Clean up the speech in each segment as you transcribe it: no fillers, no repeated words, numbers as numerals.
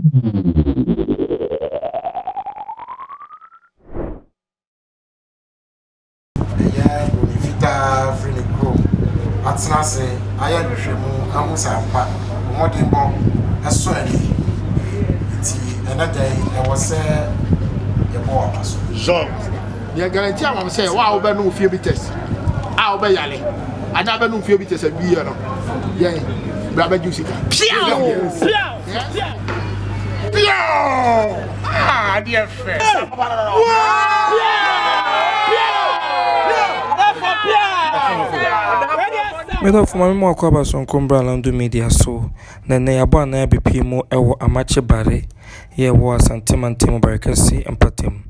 Yeah, Bonifita, Free Crow. At Nasi, I am Shemu, Amusampa, Modimbo, a Swedi. Another day, I was a boy. Jean. You guarantee I'm saying, wow, Ben, no fear bitters. I'll be yelling. I never know fear bitters a beer. Yeah, Brother Juicy. Ah, dear friend. Medo for my more cobas on Combra Alandu Media so then they are na BP mo ewo Amakye bare ye was antimantim barakasi empatim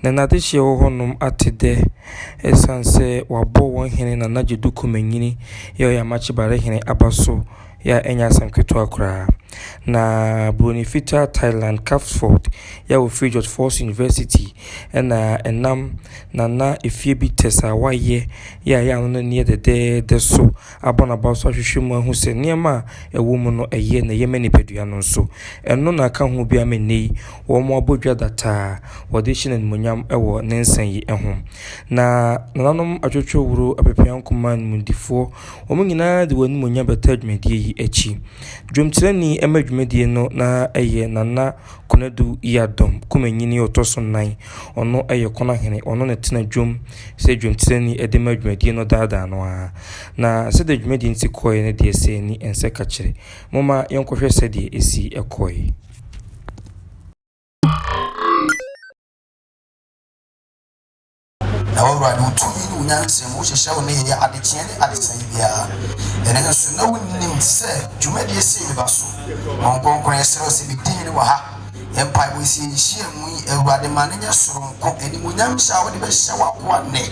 then adishi honum atide esanse wabo won hene na najedu kumenyini ye Amakye bare hene abaso ya enya samketo akura na Bonifita Thailand Capford ya wo Free George Force University enam na efiebi tesa waye ya no ne de so abona ba so hwehwemu ahu se niema ewo mu no eye na ye mani pedua no so eno na ka ho bia menei wo mo abodwa data wode hine munyam ewo nensan yi eho na nanom atwotwo wuro apepian kuman mundifo wo nyina de wani munyam betadwumedie yi echi dwumtirani emadwumedie no na eye nana konedu yadom kumenyini otoso nan ono eye kona hene ono ne tena dwum se dwumtirani edemadwumedie no dada no a na se de dwumedie nti koye ne de se ni ense ka kire moma yenkohwe se de esi ekoye na wura do tumi no nyanse mo hyehyɛ wo ne yɛ adekye ne adesan bia ene nso na wonim sɛ dwumedie se ba so onkonkron yɛsrɛ se bidin ne wɔ ha empire wo si hyia mu awurade ma ne nyɛ soronko eni mo nyamhyɛ wo de bɛhyɛ wakoa ne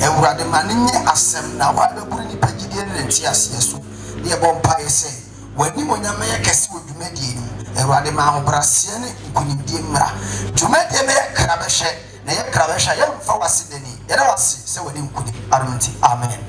awurade ma ne nyɛ asɛm na wa bɛburu ni pagidie ne nti aseɛ so ne yɛ bɔ mpae sɛ wani mo nyama yɛ kɛse wɔ dwumedie no awurade ma ahobraseɛ ne nkonimdie mmra dwumedie bɛyɛ kra bɛhyɛ na yɛ kra bɛhyɛ yɛ mfa wase dani yɛ da wase sɛ wani nkonim aronti amen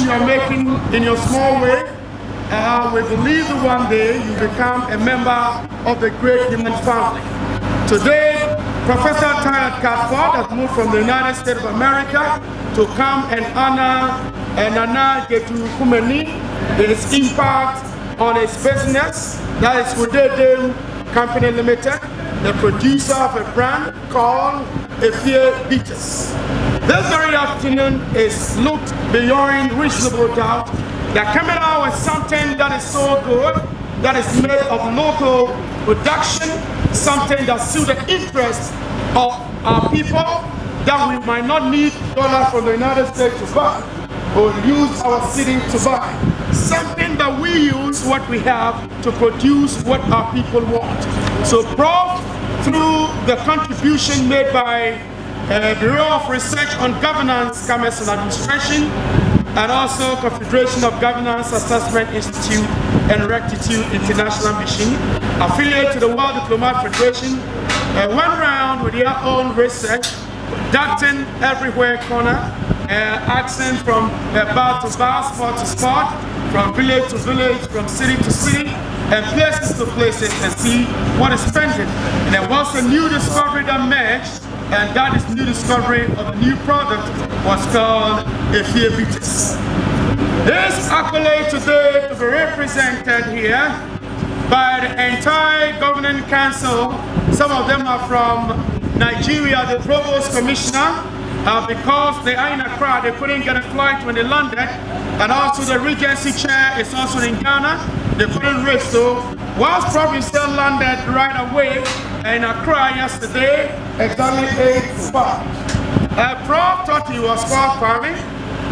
You're making in your small way, we believe that one day you become a member of the great human family. Today, Professor Tyler Catford has moved from the United States of America to come and honor Nana Getu Kumeni, his impact on his business, that is Udedem Company Limited, the producer of a brand called Efie Beaches. This very afternoon is looked beyond reasonable doubt that coming out with something that is so good, that is made of local production, something that suits the interest of our people, that we might not need dollars from the United States to buy. or use our city to buy. Something that we use what we have to produce what our people want. So Prof, through the contribution made by Bureau of Research on Governance, Commerce and Administration, and also Confederation of Governance Assessment Institute and Rectitude International Mission, affiliate to the World Diplomat Federation, went around with their own research, conducting everywhere corner, accent from bar to bar, spot to spot, from village to village, from city to city, and places to places, and see what is spending. And there was a new discovery that emerged, and that is new discovery of a new product was called Ephiabitis. This accolade today to be represented here by the entire governing council. Some of them are from Nigeria, the Provost Commissioner, because they are in Accra, they couldn't get a flight when they landed, and also the Regency Chair is also in Ghana, they couldn't reach, so whilst probably still landed right away in Accra yesterday, exactly 8:05. Prof thought he was called Kwame,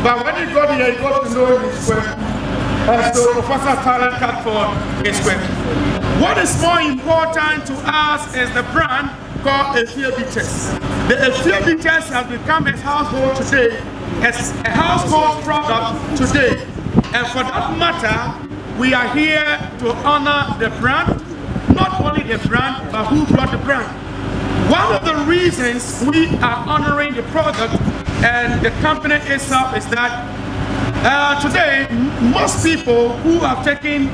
but when he got here, he got to know his question. So Professor Tyler Catford is question. What is more important to us is the brand called Ephiabitis. The Ephiabitis has become a household today, as a household product today. And for that matter, we are here to honor the brand, not only the brand, but who brought the brand. One of the reasons we are honoring the product and the company itself is that today, most people who have taken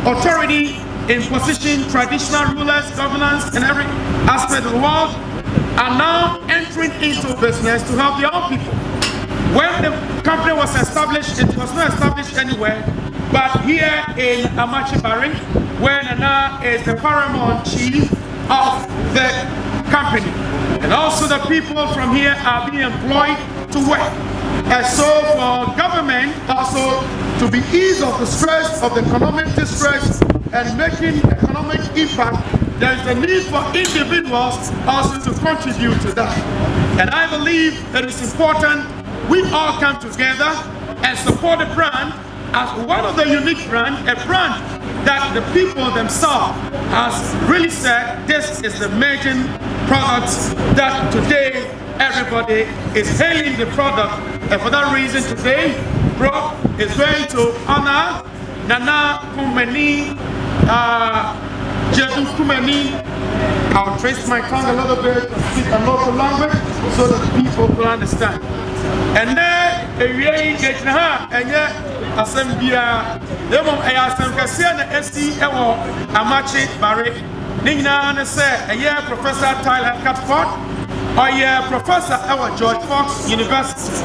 authority in position, traditional rulers, governance, and every aspect of the world are now entering into business to help their own people. When the company was established, it was not established anywhere, but here in Amakye, where Nana is the paramount chief of the company. And also the people from here are being employed to work. And so for government also to be ease of the stress of the economic distress and making economic impact, there is a need for individuals also to contribute to that. And I believe it is important we all come together and support the brand as one of the unique brands, a brand that the people themselves has really said this is the major product that today everybody is hailing the product. And for that reason today, Prof is going to honor Nana Kumeni, Jedu Kumeni. I'll trace my tongue a little bit and speak a local language so that people will understand. And then, if you ain't getting her, and yet, Assembia, they won't assemble the SC or Amakye Barre. Nina said, a year Professor Tyler Catford, or yeah, Professor our George Fox University.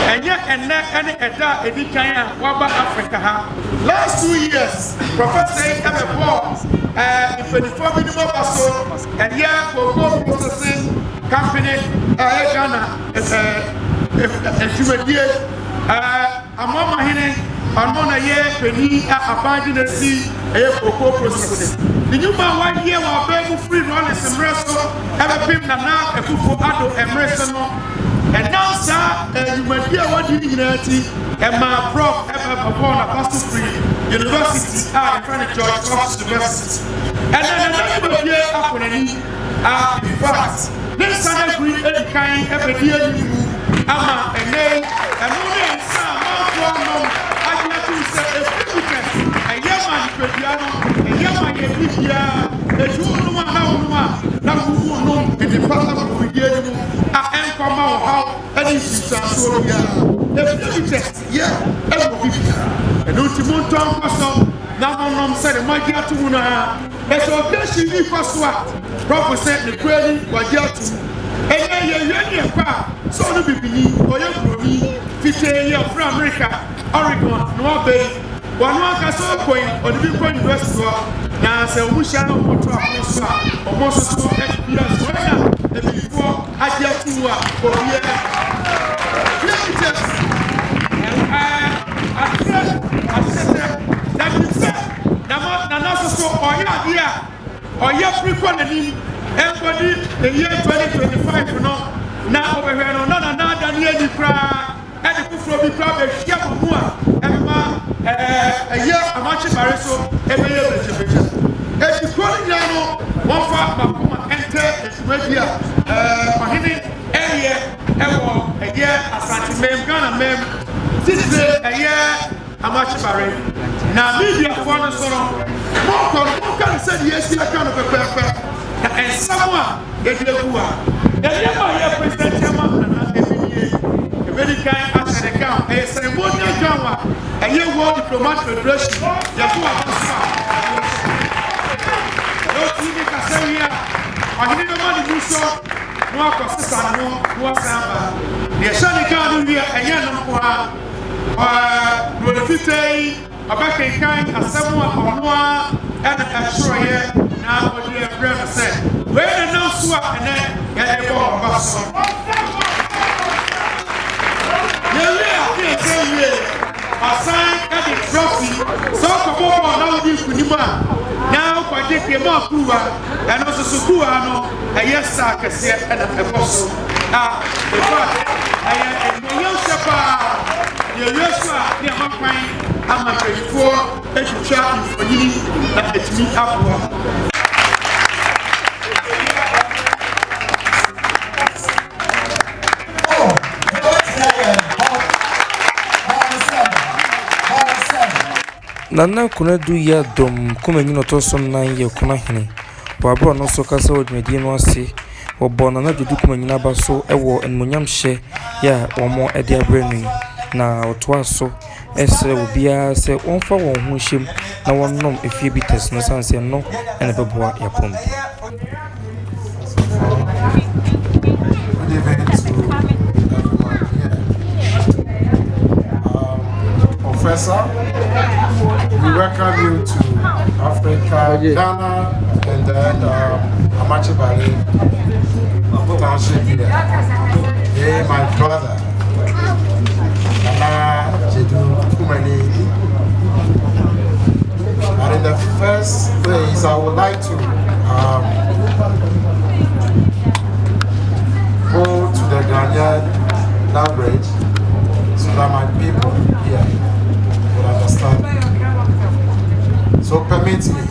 And yet, and any Eda Edikaya, Waba Africa. Last 2 years, Professor Ebebo, in 24 minimum person, and yeah, for gold processing company, Ghana, and Jumedia, Amama Hene, Amona Ye, Penny, Abandon Sea, a processing. The new man 1 year while baby free run is a wrestle, ever pimp now, a cook for adult and wrestle. And now, sir, you might hear what you need, and my prof ever upon a Apostle Free University, in front of George Fox University. And then another year up on any, in fact, this Sunday green any kind ever dear you, Ama, and they, and only and some, I get to say a significant, a Yaman, a Yaman, a Juma, now who know in the parliament of the year, and come out how any sister so yeah, and ultimate tongue person, now said, my dear to Muna, as of this she was what prophecy the query was yet to. And you're so to be believed, or you're growing 15 years from America, Oregon, North Bay, one can so point or the big point university. Now, so we shall not put to a almost so years and before I get to work for here. I said that you said, now, so or you're frequently. Everybody, the year 2025, you know, now over here, no, than year you cry, and the Kufro be club, a Yamua, Emma, a year, a match in Mariso, every year. If you call it Yano, one far Bakuma enter Media, Hene, a year, a Santi Mem, Ghana Mem, a year, a match in Barre. Now, media for the solo, more can say yes, you are kind of a paper, and someone, a Gua. And never present him a very kind action account, a ceremonial drama, a year war diplomat federation. Don't you make a say here? I didn't know money do so. No, because the son was Samba. The Shani Garden here, a young one, the 50, a back in kind, a someone or more, and a sure here. Now, what you have never said. Where the no swap and then get a ball of us. A sign at the trophy. So, come on, now you can now, I take him up, and also Sukuano, a yes, sir, and a boss. Now, in fact, I am a young shepherd, the Yosua, the Amakye, Amakye for a child for you, and it's me up. Nana kuna du ya dom kuma nyino to so nan ye kuna hene wa bro no so kasa odmedi no ase wo bo nana dudu kuma nyina ba so ewo enmunyam hye ya omo ede abrenu na oto aso esre obia se onfa won ho hyem na wonnom efie bites no sanse no ene beboa yapom. Professor, we welcome you to Africa, Ghana, and then Amakye Township here. Hey, my brother, Nana Jedu Kumeni. And in the first place, I would like to go to the Ghanaian language so that my people here understand. So permit me.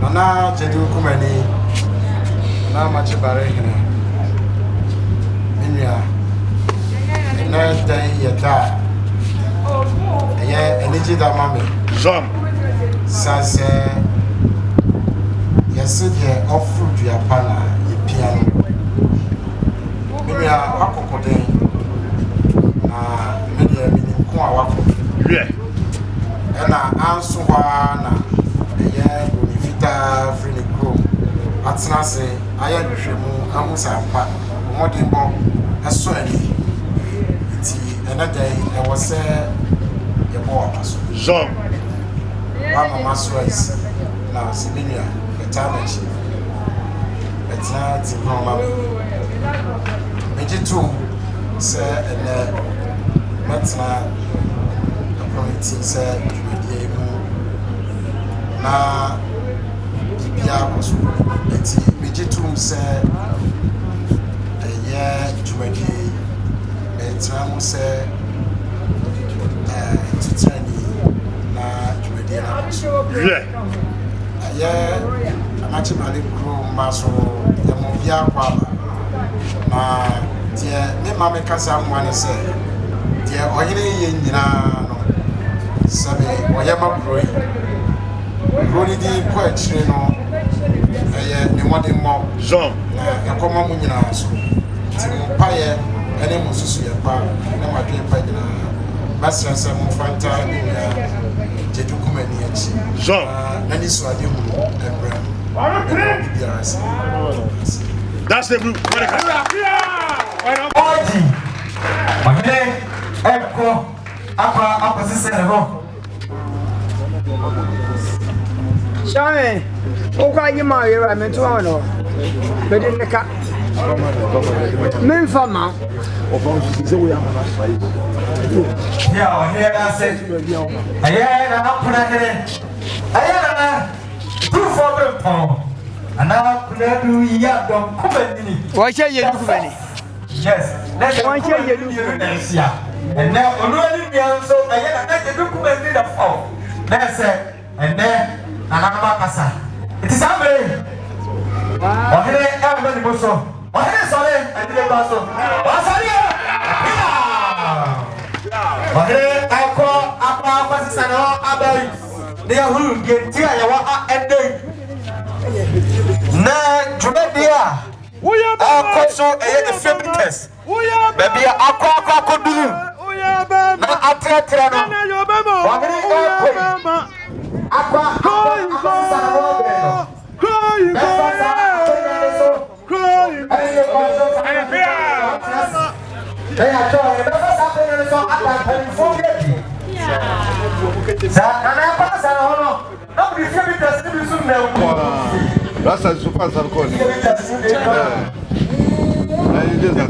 Nana Jedu Kumeni, na Amakye Hene. Minya, next day yada. Yeah, energy that mommy. Some says yes, yeah, offer to your pana, your piano. Minya, Akokode. yeah. And I answer one, yeah, Bonifita, Free Crow. At Nase, I had to remove Amusa, more than more, a sweaty. Another day, I was a more Some Mama Maswas, now Sibinia, the Tanachi. It's not in home. Major two, sir, and Matna. Said na bibia koso eti mejitum se eye jumadi etram se tutani na jumadi na koso yeah. Aye Amakye kro maso yemo bia kwa na tie me mama kasa mwane se tie oyire ye nyina no sabe oyama broi broni di kwa chire no eye ni mode mo Zom na yakoma mu nyina so ti mo paye ene mo susu ye pa na madwe pa nyina basra sa mo fanta ni ya Jedu Kumeni achi Zom na ni so ade mu embra that's the group. Eko apa sisero Shame oka yima yera me to ono be de neka men fama ya here na say aye na apuna here aye na 2 pound ana kuna du ya don Kumeni wa che ye du Kumeni yes Let's one year next year. And now, already, so I get a document in the fall. That's it. And then, another person. It is happening. Oh, here, everybody goes so. Oh, here, sorry, I didn't pass on. Oh, sorry. Oh, here, I call up our person. They are who get here. You want to end it. Now, Jumedia. Our question is the feminists. Baby, aqua could do. Not a theatre. That's a super circle. I just a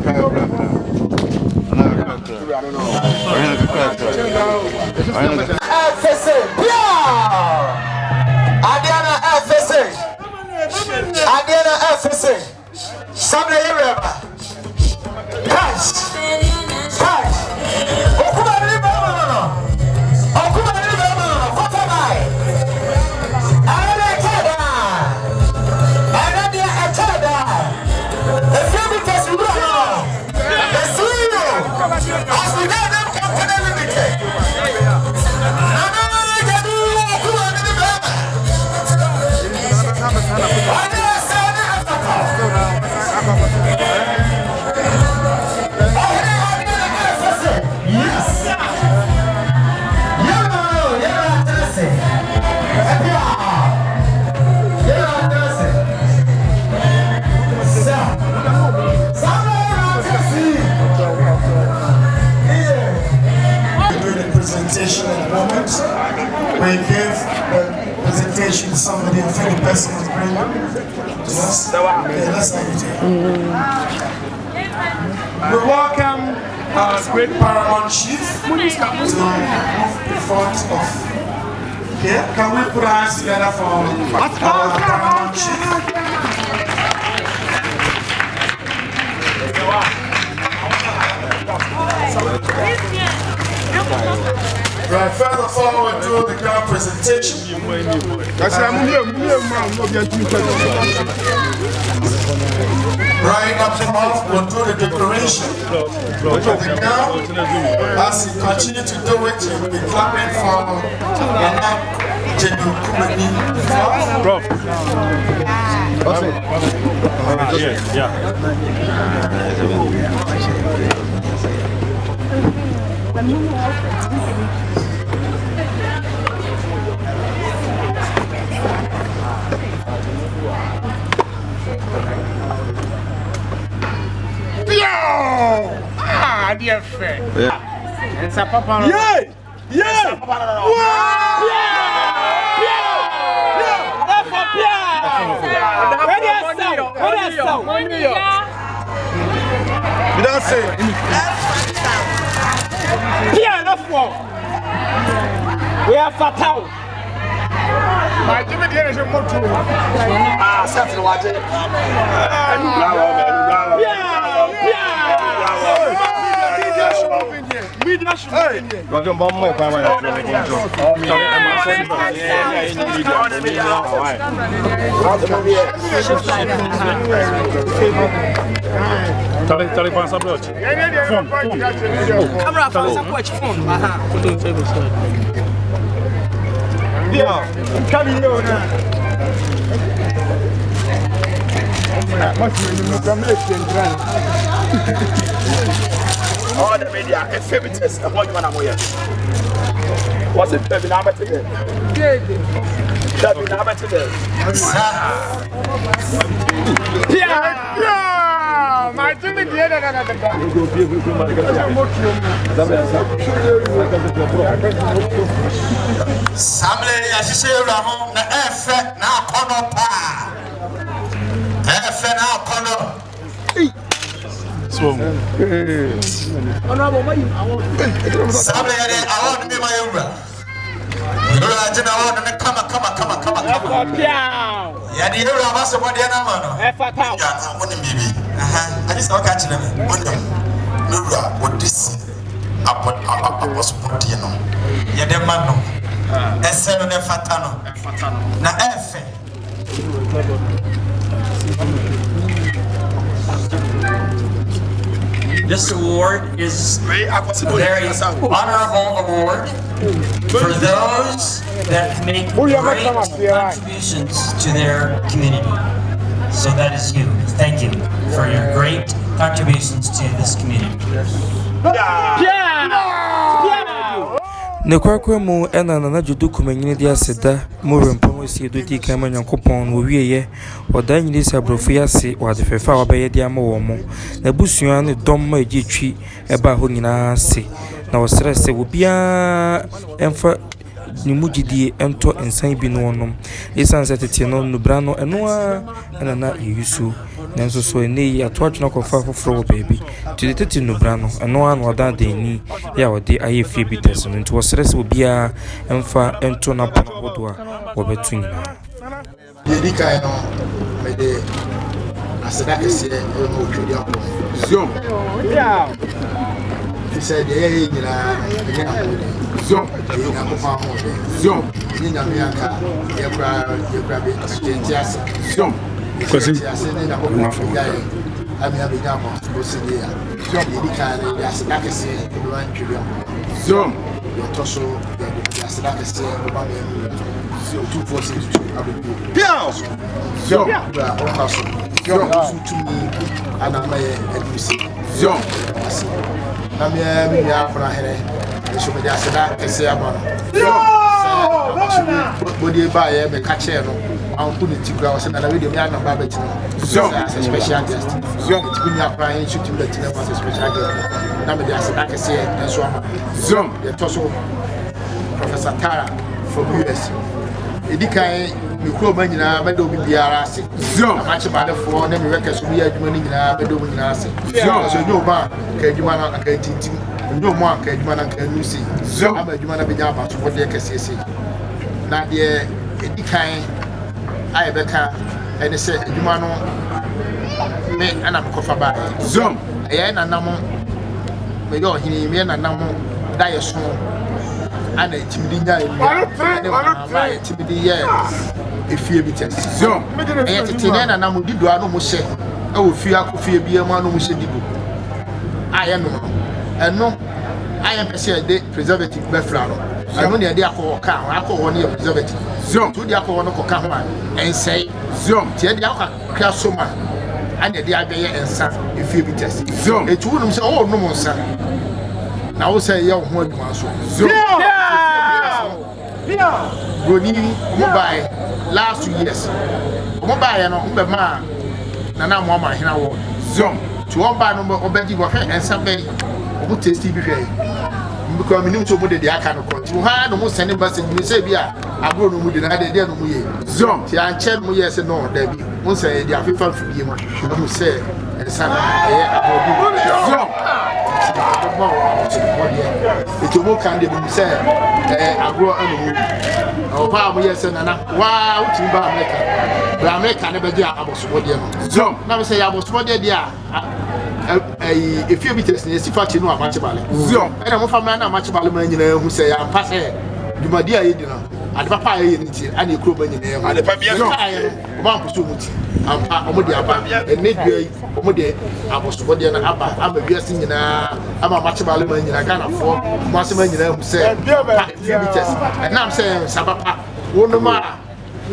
We give the presentation to somebody and think the person was brilliant. Yes. Yeah, let's have it. We welcome our great paramount chief to move in front of here. Can we put our hands together for our paramount chief? Right, first of all, we'll do the ground presentation. Right up the mouth, we'll do the declaration of the ground. As you continue to do it, you'll be clapping for Ghana Jedu Kumani. Prof. Yeah. Dear friend. It's a papa. Yeah! Yeah! We are fatal. My Jimmy is a motor. Something like it. All the media and favorites and what you want to know. What's it? Baby, now better today. Baby, now better today. Yeah! My Jimmy did another guy. Samle ya sise Abraham na efe na akono pa. Efe na akono. Samle ya de awon mi ma yura. Yura jina awon na kama. Ya de yura ba so body na ma no. Efa town. Ya woni bibi. Aha. Ani so ka chile me. Woni. Nura Odisi Apostle Yademano Esero ne Fatano na Efe. This award is a very honorable award for those that make great contributions to their community. So that is you. Thank you for your great contributions to this community. Ne kwakwa mu ena na judu kumenyini dia seda mu rempom esi edodi kan ma nyankopon wo wieye oda nyini sabrofu yase wade fefa wabeye dia ma wo mu na busua ne dom ma ejitwi eba ho nyina se na wo stress wo bia emfa ni mujidi ento ensan bi no onom esan setete no nubra no eno a ena na yusu nanso so ene ato atwena kofa foforo baby tete nubra no eno a no da deni ya wode aye fie bi teso no nto stress obia emfa ento na pono hodo a wobetu nyina yedika no mede aseda kese no otwedi akọ zo yeah he said yeah nyina zo na ko fa ho zo ni na me aka ye kra be tentias zo kwasi na ko fa guy ami abega ko bo se dia zo yedika na ya aseda kese no wan twedi akọ zo yo toso ya aseda kese no ba me zo 2462 abebu piao zo ya o kaso yo to me anamaye edusi zo na me ya fra here so me dia seda kese amano yo body ba ye me ka che no an ku ni tigura o se na we de me anamba ba ti no so special guest zo ti ku ni afra hin shoot me ti na special guest na me dia seda kese enso amano zo ye to so Professor Tara from US edikai me kro ma nyina ba do biara ase zo amache ba defo na me weka so bi adwuma ni nyina ba do nyina ase zo so nyo ba ka adwuma na ka tintim nyo mo ka adwuma na ka nusi zo aba adwuma na be nya ba so bode kesese na de edikai ai beka ene se adwuma no me ana ko fa ba zo aye na namo me do hini me na namo da yeso ana timidi nya ene timidi ye efie bi test so e tete na mu dido anu mu hye e wo fie akofie bi emu anu mu hye dido aye no eno aye pese de preservative be fra no anu ne de akọ ho ne preservative so to de akọ ho no ko ka ho an ensei so tie de akọ kra so ma ane de abeye ensa efie bi test so etu no se o no mo nsa na wo say ye ho adwuma so yeah Goni mobile last 2 years mobile no mbe ma na mo ma hina wo zom to oba no obedi wo hwe ensa be obu tasty bi hwe mbiko minim so mo de aka no ko ti ha no mo send message mi say bi a agro no mu de na de no mu ye zom ti an che mo ye se no da bi mo say de afifa fudie mo mo say ensa na abobi zom it's a more candy when you say, I grow animal. Or Pam, yes, and wow, to America. But America never did. I was what you so now say I was what they are. If you be testing, if I know much about it. So, and I'm from man, much about the who say I'm passing. You my dear, you know, and Papa, and you crop in there, and the Papa, one pursuit. I'm with the Abba, and maybe I was what the Abba. I'm a guessing in I'm a much about money. I can't afford Massiman, you know, say, and now I'm saying, Sabapa, one no matter.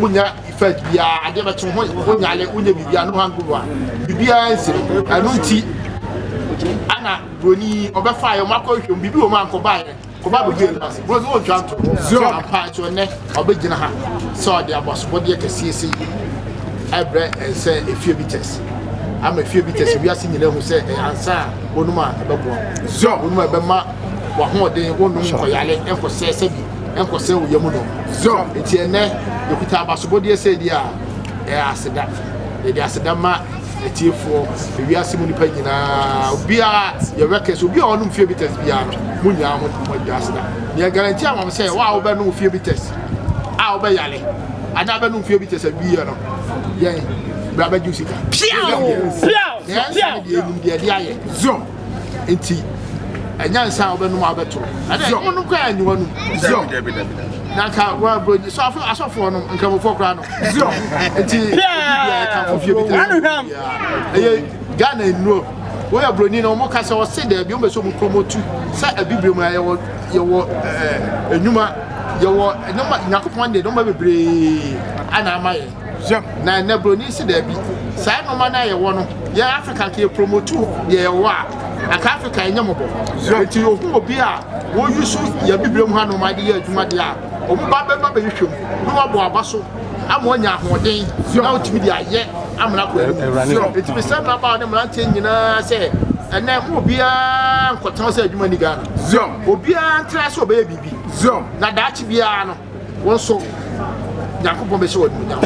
Unya effect bia ade beto ho unyale unya bibia no hangwa bibia ansiri anunti ana broni obefa yo makọhwem bibi o man ko bae ko ba be gel pass bro go twanto so ampa cho ne obegina ha so de aboso de kesiesi ebre ense efie bites ama efie bites wi ase nyina hu se ansa onuma ebebo so onuma ebema wa ho de wonum koyale enko sese bi enko se wo yamu no so eti ene yokuta abasobodie se dia aseda e dia aseda ma etiefo ewi asimu nipa nyina obia ye records obia onum fie bites bia no munya ho dia aseda ne guarantee am say wa oba no fie bites a oba yale ada ba no fie bites bia no ye bra ba jusika piao dia dia aye zo enti enyansa obenum abeto ade onum kwa anyiwa num zio na ka wa bro so asofo no nkamofo kra no zio enti bia ka fofie bi eye Ghana no we are broni no mo ka se o se da bi o beso mo promote sa abibire mu yewo enuma yewo enuma nyakopon de no ma bebre ana amaye na na broni se da bi sa no ma na yewo no ye Africa ke promote ye wa aka Africa enyamobo enti ohu obi a wo yusu ya bibire mu ha no ma de ye adwuma de a o ba be hwem no wa bo abaso amonya ahoden na otimi de aye amna ko enti be sam na ba ne mra chen nyina se ena mo bia nkotan se adwuma ni Ghana obi a ntra se obe bibi na daachi bia no won so Yakobon be show adwuma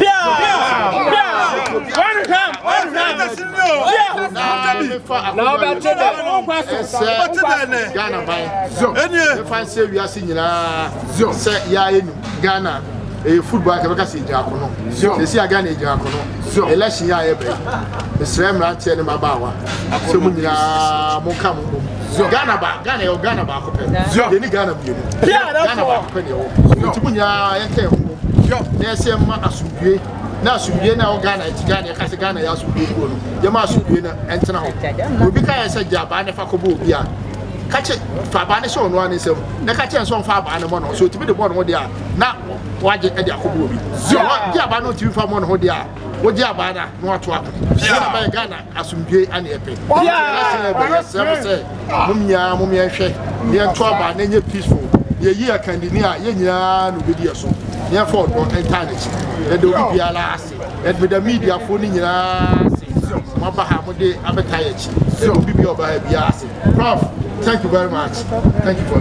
Ghana by fancy we are seeing say ya Ghana football ka beka se Jakono se si Ghana Jakono election ya ebe Israel mrante ne mabawa se mu nyina mo ka mo Ghana ba ko pe de ni Ghana bi Ghana ba ko pe ne wo ti mu nyina ya ke na se ma asubie na asubie na o Ghana ti Ghana ka se Ghana ya asubie ko no je ma asubie na entena ho obi ka ya se jaba ne fa ko bo obi a ka che fa ba ne so no ani sem na ka che so fa ba ne mo no so ti bi de bo no de a na waje e de akobo obi so di aba no ti fa mo no ho de a wo di aba na no ato ato na ba Ghana asubie ani epe ya se mumia hwe ne to aba na nye peaceful ye yi akandini a ye nyina no bedi so ye for on internet e do bi ala ase e the media for ni nyina ase mo ba ha mo de abeta ye chi e do bi oba ha bi ase prof thank you very much thank you for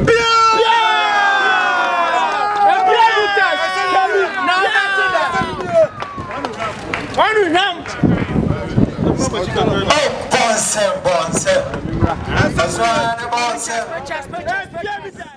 Bonse.